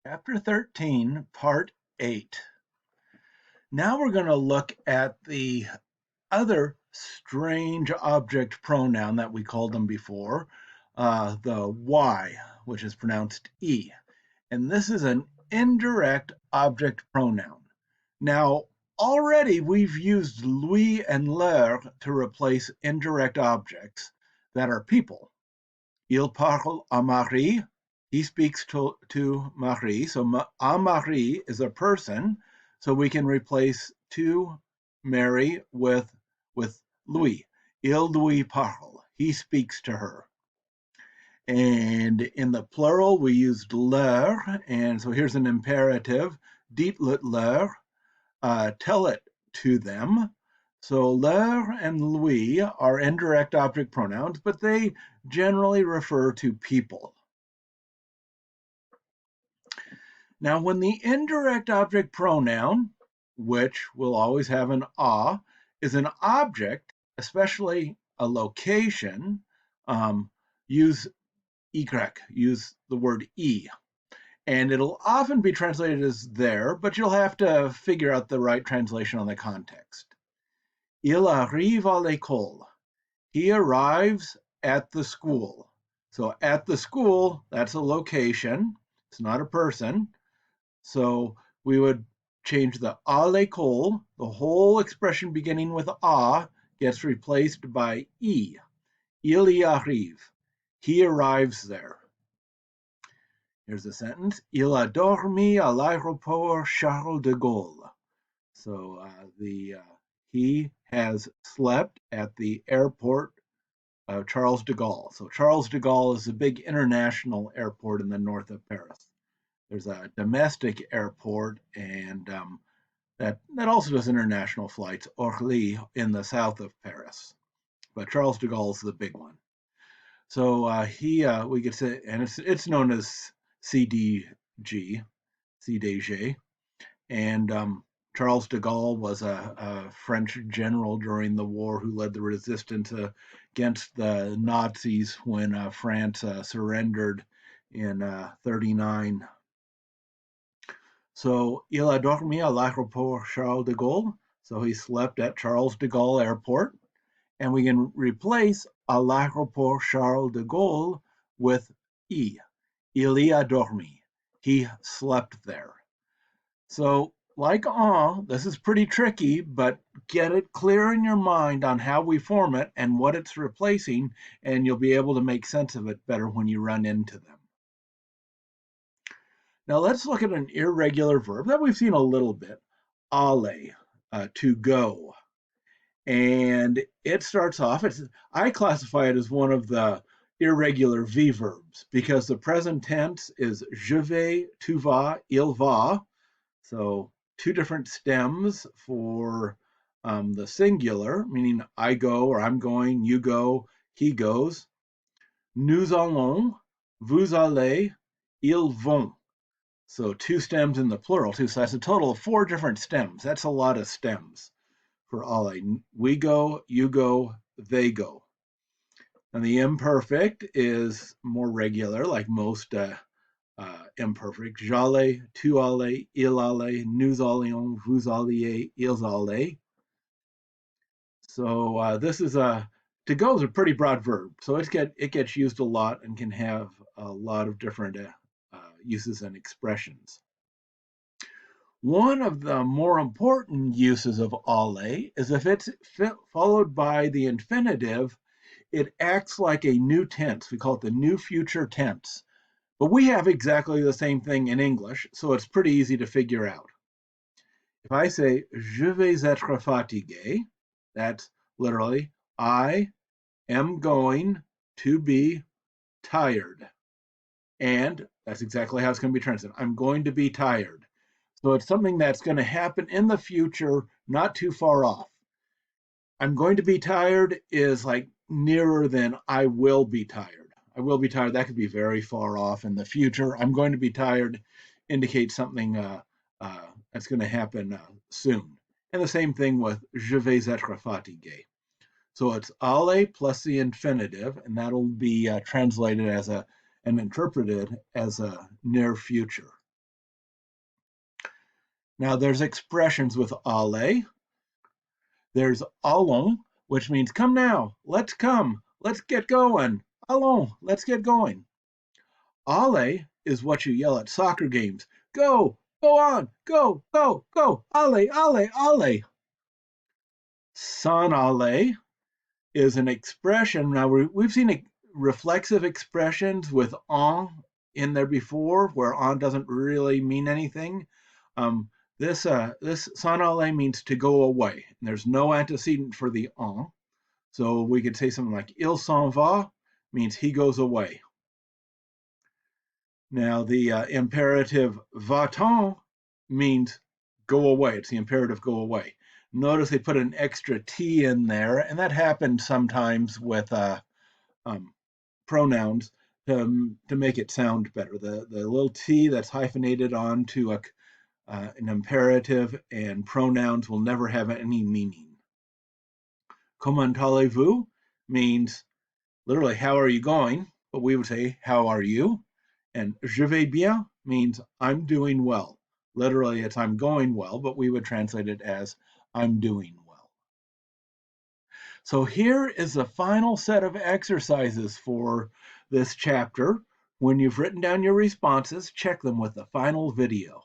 Chapter 13, Part 8. Now we're going to look at the other strange object pronoun that we called them before, the Y, which is pronounced E. And this is an indirect object pronoun. Now, already we've used lui and leur to replace indirect objects that are people. Il parle à Marie. He speaks to Marie. So à Marie is a person. So we can replace to Mary with Louis. Il lui parle. He speaks to her. And in the plural, we used leur. And so here's an imperative. Dites-le leur. Tell it to them. So leur and lui are indirect object pronouns, but they generally refer to people. Now, when the indirect object pronoun, which will always have an a, is an object, especially a location, use y, use the word e. And it'll often be translated as there, but you'll have to figure out the right translation on the context. Il arrive à l'école. He arrives at the school. So at the school, that's a location. It's not a person. So we would change the à l'école. The whole expression beginning with a gets replaced by e. Il y arrive. He arrives there. Here's a sentence. Il a dormi à l'aéroport Charles de Gaulle. So he has slept at the airport of Charles de Gaulle. So Charles de Gaulle is a big international airport in the north of Paris. There's a domestic airport, and that also does international flights, Orly in the south of Paris. But Charles de Gaulle is the big one. So we could say, and it's known as CDG, CDG, and Charles de Gaulle was a French general during the war who led the resistance against the Nazis when France surrendered in 1939. So, il a dormi à l'aéroport Charles de Gaulle. So he slept at Charles de Gaulle Airport. And we can replace à l'aéroport Charles de Gaulle with e. Il y a dormi. He slept there. So, like this is pretty tricky, but get it clear in your mind on how we form it and what it's replacing, and you'll be able to make sense of it better when you run into them. Now let's look at an irregular verb that we've seen a little bit, aller, to go. And it starts off, I classify it as one of the irregular V verbs because the present tense is je vais, tu vas, il va. So two different stems for the singular, meaning I go or I'm going, you go, he goes. Nous allons, vous allez, ils vont. So two stems in the plural too. So that's a total of 4 different stems. That's a lot of stems for aller. We go, you go, they go. And the imperfect is more regular, like most imperfect. J'allais, tu allais, il allait, nous allions, vous alliez, ils allaient. So this is to go is a pretty broad verb. So it gets used a lot and can have a lot of different uses and expressions. One of the more important uses of aller is if it's followed by the infinitive, it acts like a new tense. We call it the new future tense. But we have exactly the same thing in English, so it's pretty easy to figure out. If I say, je vais être fatigué, that's literally, I am going to be tired. And that's exactly how it's going to be translated. I'm going to be tired. So it's something that's going to happen in the future, not too far off. I'm going to be tired is like nearer than I will be tired. I will be tired. That could be very far off in the future. I'm going to be tired indicates something that's going to happen soon. And the same thing with je vais être fatigué. So it's aller plus the infinitive, and that'll be translated as and interpreted as a near future. Now there's expressions with aller. There's allons, which means come now, let's come, let's get going. Allons, let's get going. Aller is what you yell at soccer games. Go, go on, go, go, go. Aller, aller, aller. S'en aller is an expression. Now we've seen reflexive expressions with en in there before, where en doesn't really mean anything. This s'en aller means to go away. And there's no antecedent for the en. So we could say something like il s'en va means he goes away. Now the imperative va-t'en means go away. It's the imperative go away. Notice they put an extra T in there, and that happens sometimes with pronouns to make it sound better. The little T that's hyphenated onto an imperative and pronouns will never have any meaning. Comment allez-vous means literally, how are you going? But we would say, how are you? And je vais bien means I'm doing well. Literally, it's I'm going well, but we would translate it as I'm doing well. So here is the final set of exercises for this chapter. When you've written down your responses, check them with the final video.